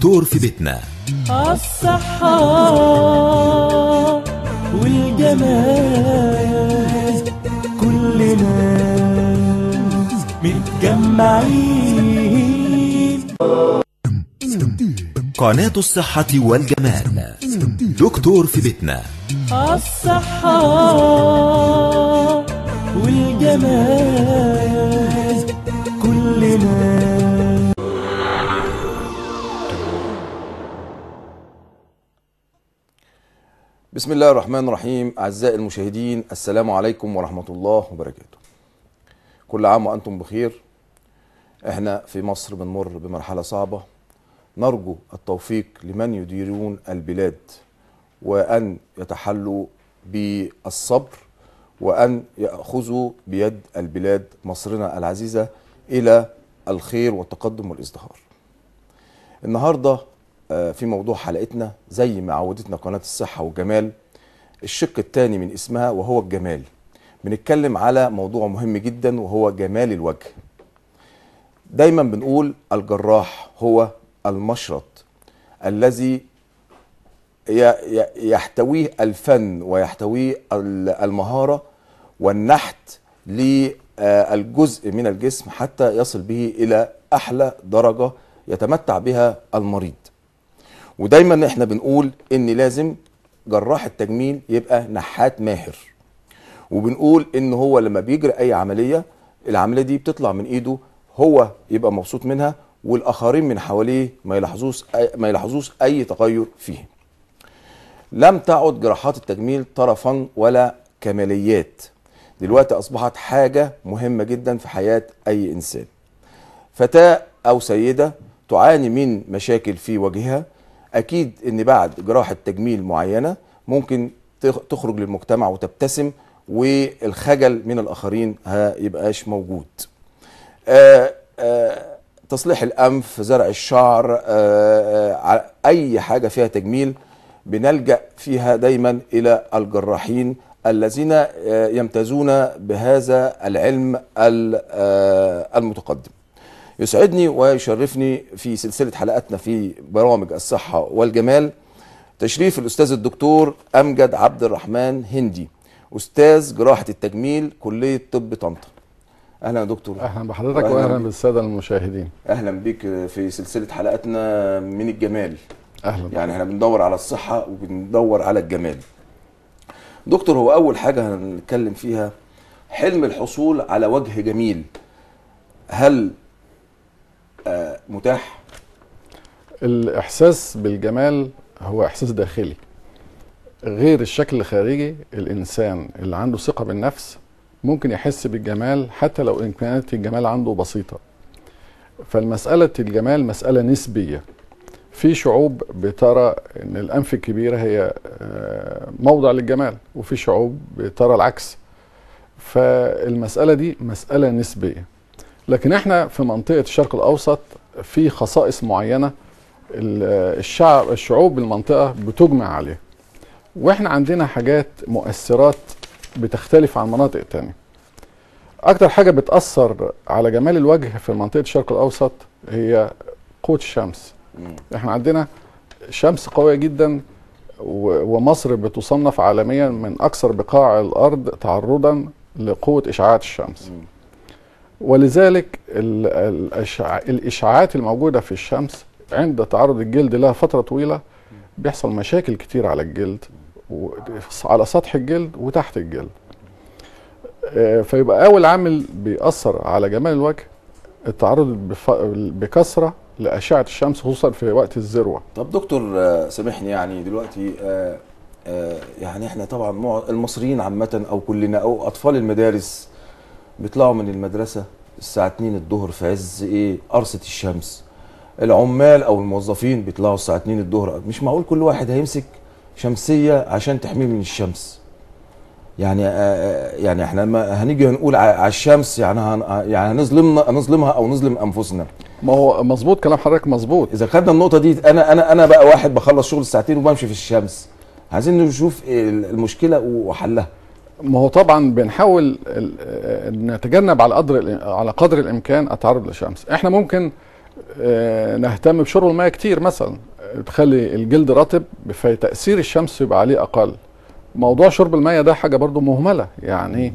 دكتور في بيتنا. عالصحة والجمال كلنا متجمعين. قناة الصحة والجمال. دكتور في بيتنا. عالصحة والجمال كلنا. بسم الله الرحمن الرحيم. أعزائي المشاهدين، السلام عليكم ورحمة الله وبركاته. كل عام وأنتم بخير. احنا في مصر بنمر بمرحلة صعبة، نرجو التوفيق لمن يديرون البلاد وأن يتحلوا بالصبر وأن يأخذوا بيد البلاد مصرنا العزيزة إلى الخير والتقدم والازدهار. النهاردة في موضوع حلقتنا زي ما عودتنا قناة الصحة والجمال، الشق الثاني من اسمها وهو الجمال. بنتكلم على موضوع مهم جدا وهو جمال الوجه. دايما بنقول الجراح هو المشرط الذي يحتويه الفن ويحتويه المهارة والنحت للجزء من الجسم حتى يصل به إلى أحلى درجة يتمتع بها المريض. ودايما احنا بنقول ان لازم جراح التجميل يبقى نحات ماهر، وبنقول ان هو لما بيجري اي عملية، العملية دي بتطلع من ايده، هو يبقى مبسوط منها والاخرين من حواليه ما يلاحظوش اي تغير فيه. لم تعد جراحات التجميل طرفا ولا كماليات، دلوقتي اصبحت حاجة مهمة جدا في حياة اي انسان. فتاة او سيدة تعاني من مشاكل في وجهها، اكيد ان بعد جراحة تجميل معينة ممكن تخرج للمجتمع وتبتسم والخجل من الاخرين هيبقاش موجود. تصليح الانف، زرع الشعر، اي حاجة فيها تجميل بنلجأ فيها دايما الى الجراحين الذين يمتازون بهذا العلم المتقدم. يسعدني ويشرفني في سلسلة حلقاتنا في برامج الصحة والجمال تشريف الأستاذ الدكتور أمجد عبد الرحمن هندي، أستاذ جراحة التجميل كلية طب طنطا. أهلا يا دكتور. أهلا بحضرتك وأهلا بالسادة المشاهدين. أهلا بك في سلسلة حلقاتنا من الجمال. أهلا. يعني احنا بندور على الصحة وبندور على الجمال. دكتور، هو أول حاجة هنتكلم فيها حلم الحصول على وجه جميل، هل متاح؟ الإحساس بالجمال هو إحساس داخلي غير الشكل الخارجي. الإنسان اللي عنده ثقة بالنفس ممكن يحس بالجمال حتى لو إمكانيات الجمال عنده بسيطة. فالمسألة الجمال مسألة نسبية. في شعوب بترى إن الأنف الكبيرة هي موضع للجمال، وفي شعوب بترى العكس. فالمسألة دي مسألة نسبية. لكن احنا في منطقة الشرق الأوسط في خصائص معينة الشعوب المنطقة بتجمع عليها، واحنا عندنا حاجات مؤثرات بتختلف عن مناطق تانية. اكتر حاجة بتأثر على جمال الوجه في منطقة الشرق الأوسط هي قوة الشمس. احنا عندنا شمس قوية جدا، ومصر بتصنف عالميا من أكثر بقاع الأرض تعرضا لقوة إشعاعات الشمس. ولذلك الإشعاعات الموجودة في الشمس عند تعرض الجلد لها فترة طويلة بيحصل مشاكل كتير على الجلد، على سطح الجلد وتحت الجلد. فيبقى أول عامل بيأثر على جمال الوجه التعرض بكثرة لأشعة الشمس خصوصا في وقت الذروة. طب دكتور، سامحني، يعني دلوقتي يعني احنا طبعا المصريين عامة أو كلنا أو أطفال المدارس بيطلعوا من المدرسة الساعة 2 الظهر في عز قرصة الشمس. العمال او الموظفين بيطلعوا الساعة 2 الظهر. مش معقول كل واحد هيمسك شمسية عشان تحميه من الشمس. يعني احنا ما هنيجي هنقول على الشمس يعني هنظلمها او نظلم انفسنا. ما هو مظبوط كلام حضرتك، مظبوط. اذا خدنا النقطة دي، انا بقى واحد بخلص شغل الساعتين وبمشي في الشمس، عايزين نشوف المشكلة وحلها. ما هو طبعا بنحاول نتجنب على قدر الامكان التعرض للشمس. احنا ممكن نهتم بشرب الميه كتير مثلا، تخلي الجلد رطب فتأثير الشمس يبقى عليه اقل. موضوع شرب الميه ده حاجه برضو مهمله، يعني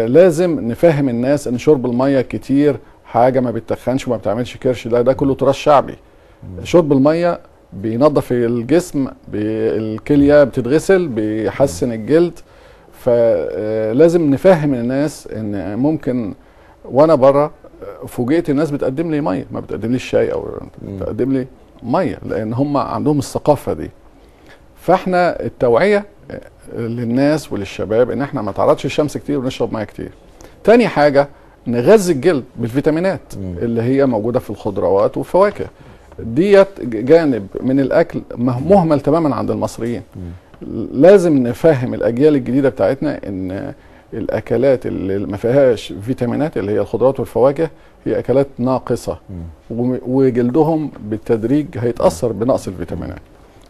لازم نفهم الناس ان شرب الميه كتير حاجه ما بتتخنش وما بتعملش كرش، ده كله تراث شعبي. شرب الميه بينظف الجسم، الكليه بتتغسل، بيحسن الجلد. فلازم نفهم الناس ان ممكن وانا بره فوجئت الناس بتقدم لي ميه، ما بتقدم لي شاي او بتقدم لي ميه، لان هم عندهم الثقافه دي. فاحنا التوعيه للناس وللشباب ان احنا ما نتعرضش للشمس كتير ونشرب ميه كتير. تاني حاجه نغذي الجلد بالفيتامينات اللي هي موجوده في الخضروات والفواكه. ديت جانب من الاكل مهمل تماما عند المصريين. لازم نفهم الاجيال الجديده بتاعتنا ان الاكلات اللي ما فيهاش فيتامينات اللي هي الخضروات والفواكه هي اكلات ناقصه، وجلدهم بالتدريج هيتاثر بنقص الفيتامينات.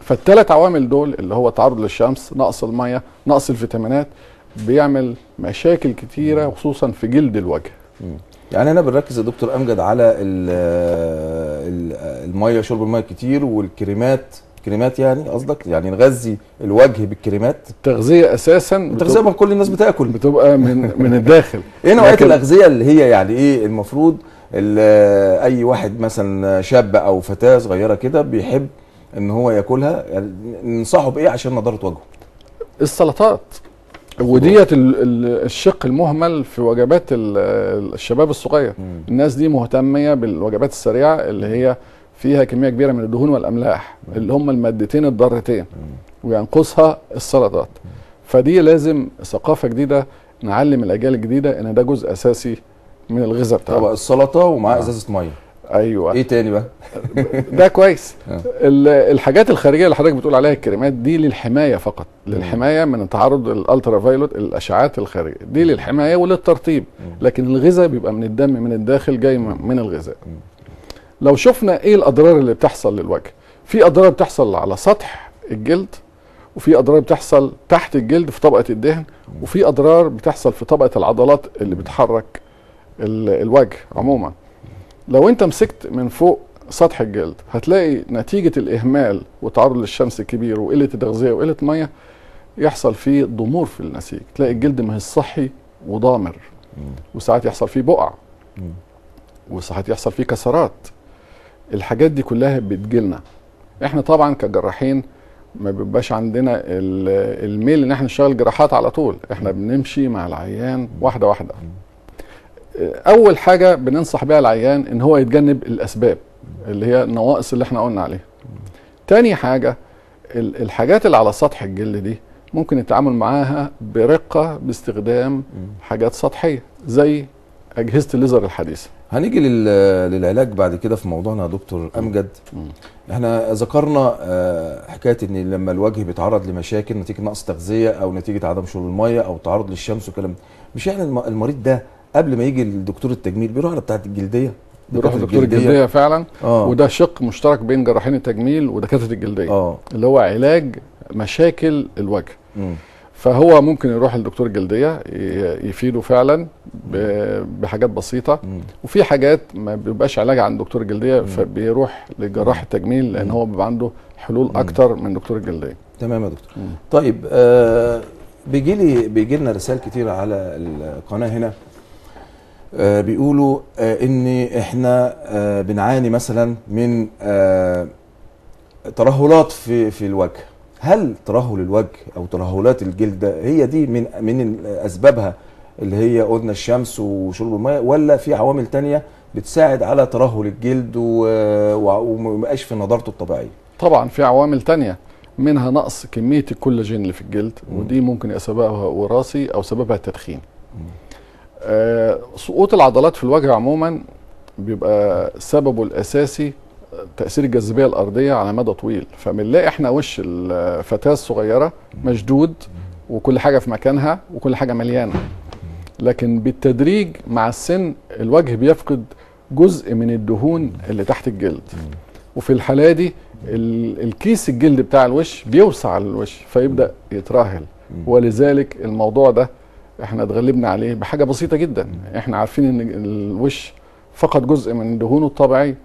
فالثلاث عوامل دول اللي هو التعرض للشمس، نقص الميه، نقص الفيتامينات، بيعمل مشاكل كتيره خصوصا في جلد الوجه. يعني انا بنركز يا دكتور امجد على الميه، شرب الميه كتير، والكريمات. كريمات يعني قصدك يعني نغذي الوجه بالكريمات؟ التغذيه اساسا التغذيه ما كل الناس بتاكل، بتبقى من الداخل. ايه نوعيه الاغذيه اللي هي يعني ايه المفروض اي واحد مثلا شاب او فتاه صغيره كده بيحب ان هو ياكلها، يعني ننصحه بايه عشان نضاره وجهه؟ السلطات، وديت الشق المهمل في وجبات الشباب الصغير. الناس دي مهتميه بالوجبات السريعه اللي هي فيها كميه كبيره من الدهون والاملاح اللي هم المادتين الضارتين، وينقصها السلطات. فدي لازم ثقافه جديده نعلم الاجيال الجديده ان ده جزء اساسي من الغذاء بتاعنا. طبق السلطه ومعاه ازازه ميه. ايوه. ايه تاني بقى؟ ده كويس. الحاجات الخارجيه اللي حضرتك بتقول عليها الكريمات دي للحمايه فقط، للحمايه من التعرض للالترا فايلوت، الاشعاعات الخارجيه دي للحمايه وللترطيب. لكن الغذاء بيبقى من الدم، من الداخل، جاي من الغذاء. لو شفنا ايه الاضرار اللي بتحصل للوجه، في اضرار بتحصل على سطح الجلد، وفي اضرار بتحصل تحت الجلد في طبقه الدهن، وفي اضرار بتحصل في طبقه العضلات اللي بتحرك الوجه عموما. لو انت مسكت من فوق سطح الجلد هتلاقي نتيجه الاهمال والتعرض للشمس الكبير وقله التغذيه وقله ميه يحصل فيه ضمور في النسيج، تلاقي الجلد مش صحي وضامر، وساعات يحصل فيه بقع، وساعات يحصل فيه كسرات. الحاجات دي كلها بتجيلنا احنا طبعا كجراحين، ما بيبقاش عندنا الميل ان احنا نشتغل جراحات على طول، احنا بنمشي مع العيان واحده واحده. اول حاجه بننصح بيها العيان ان هو يتجنب الاسباب اللي هي النواقص اللي احنا قلنا عليها. تاني حاجه الحاجات اللي على سطح الجلد دي ممكن التعامل معاها برقه باستخدام حاجات سطحيه زي اجهزه الليزر الحديثه. هنيجي للعلاج بعد كده في موضوعنا يا دكتور امجد. احنا ذكرنا حكايه ان لما الوجه بيتعرض لمشاكل نتيجه نقص تغذيه او نتيجه عدم شرب الميه او تعرض للشمس والكلام ده، مش احنا المريض ده قبل ما يجي لدكتور التجميل بيروح على بتاعه الجلديه؟ بيروح لدكتور الجلديه فعلا. وده شق مشترك بين جراحين التجميل ودكاتره الجلديه، اللي هو علاج مشاكل الوجه. فهو ممكن يروح لدكتور الجلديه يفيده فعلا بحاجات بسيطه، وفي حاجات ما بيبقاش علاج عند دكتور الجلديه فبيروح لجراح التجميل لان هو بيبقى عنده حلول اكتر من دكتور الجلديه. تمام يا دكتور. طيب بيجي لنا رسائل كتير على القناه هنا، بيقولوا ان احنا بنعاني مثلا من ترهلات في الوجه. هل ترهل الوجه او ترهلات الجلد هي دي من اسبابها اللي هي قلنا الشمس وشرب الميه، ولا في عوامل تانية بتساعد على ترهل الجلد ومبقاش في نضارته الطبيعيه؟ طبعا في عوامل تانية، منها نقص كميه الكولاجين اللي في الجلد، ودي ممكن يبقى سببها وراثي او سببها التدخين. سقوط العضلات في الوجه عموما بيبقى سببه الاساسي تأثير الجاذبية الأرضية على مدى طويل. فبنلاقي احنا وش الفتاة الصغيرة مشدود وكل حاجة في مكانها وكل حاجة مليانة، لكن بالتدريج مع السن الوجه بيفقد جزء من الدهون اللي تحت الجلد، وفي الحالة دي الكيس الجلد بتاع الوش بيوسع الوش فيبدأ يترهل. ولذلك الموضوع ده احنا اتغلبنا عليه بحاجة بسيطة جدا. احنا عارفين ان الوش فقد جزء من دهونه الطبيعي،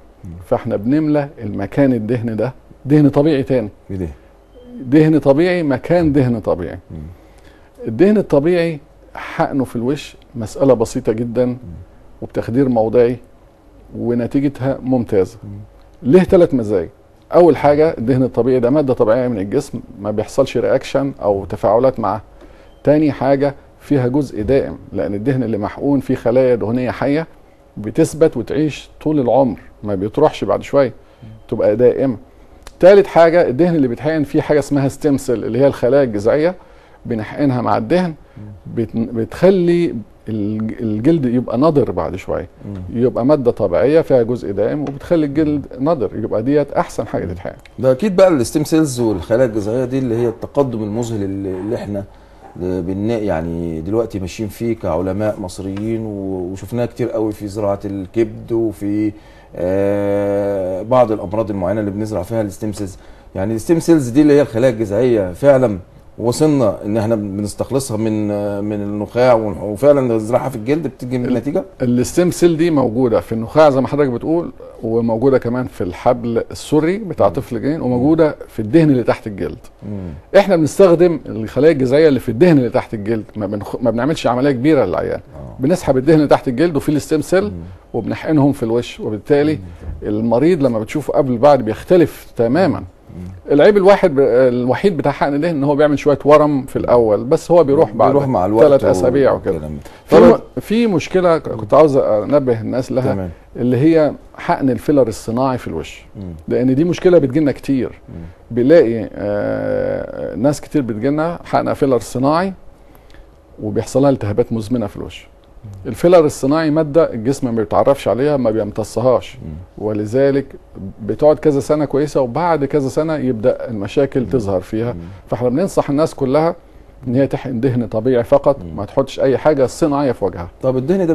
فاحنا بنملى المكان الدهن ده دهن طبيعي تاني، بديه. دهن طبيعي مكان دهن طبيعي. الدهن الطبيعي حقنه في الوش مسألة بسيطة جدا وبتخدير موضعي ونتيجتها ممتازة. له 3 مزايا. أول حاجة الدهن الطبيعي ده مادة طبيعية من الجسم ما بيحصلش رياكشن أو تفاعلات معاه. تاني حاجة فيها جزء دائم، لأن الدهن اللي محقون فيه خلايا دهنية حية بتثبت وتعيش طول العمر، ما بيطرحش بعد شوية، تبقى دائمة. تالت حاجة الدهن اللي بيتحقن فيه حاجة اسمها ستيم سيل اللي هي الخلايا الجذعية، بنحقنها مع الدهن بتخلي الجلد يبقى نضر بعد شويه، يبقى ماده طبيعيه فيها جزء دائم وبتخلي الجلد نضر، يبقى ديت احسن حاجه تتحقن. ده اكيد بقى الستيم سيلز والخلايا الجذعيه دي اللي هي التقدم المذهل اللي احنا يعني دلوقتي ماشيين فيه كعلماء مصريين، وشفناها كتير قوي في زراعه الكبد وفي بعض الامراض المعينه اللي بنزرع فيها الستيم سيلز. يعني الستيم سيلز دي اللي هي الخلايا الجذعيه فعلا وصلنا ان احنا بنستخلصها من النخاع وفعلا نزرعها في الجلد بتيجي من النتيجه. الستيم سيل دي موجوده في النخاع زي ما حضرتك بتقول، وموجوده كمان في الحبل السري بتاع طفل جنين، وموجوده في الدهن اللي تحت الجلد. احنا بنستخدم الخلايا الجذعيه اللي في الدهن اللي تحت الجلد، ما بنعملش عمليه كبيره للعيان. بنسحب الدهن اللي تحت الجلد وفي الستيم سيل وبنحقنهم في الوش، وبالتالي المريض لما بتشوفه قبل بعد بيختلف تماما. العيب الوحيد بتاع حقن الدهن ان هو بيعمل شويه ورم في الاول، بس هو بيروح بعد مع الوقت 3 اسابيع وكده. في مشكله كنت عاوز انبه الناس لها، تمام. اللي هي حقن الفيلر الصناعي في الوش، لان دي مشكله بتجيلنا كتير. بنلاقي ناس كتير بتجيلنا حقن فيلر صناعي وبيحصل لها التهابات مزمنه في الوش. الفيلر الصناعي ماده الجسم ما بيتعرفش عليها، ما بيمتصهاش، ولذلك بتقعد كذا سنه كويسه وبعد كذا سنه يبدا المشاكل تظهر فيها. فاحنا بننصح الناس كلها ان هي تحقن دهن طبيعي فقط، ما تحطش اي حاجه صناعيه في وجهها. طب الدهن ده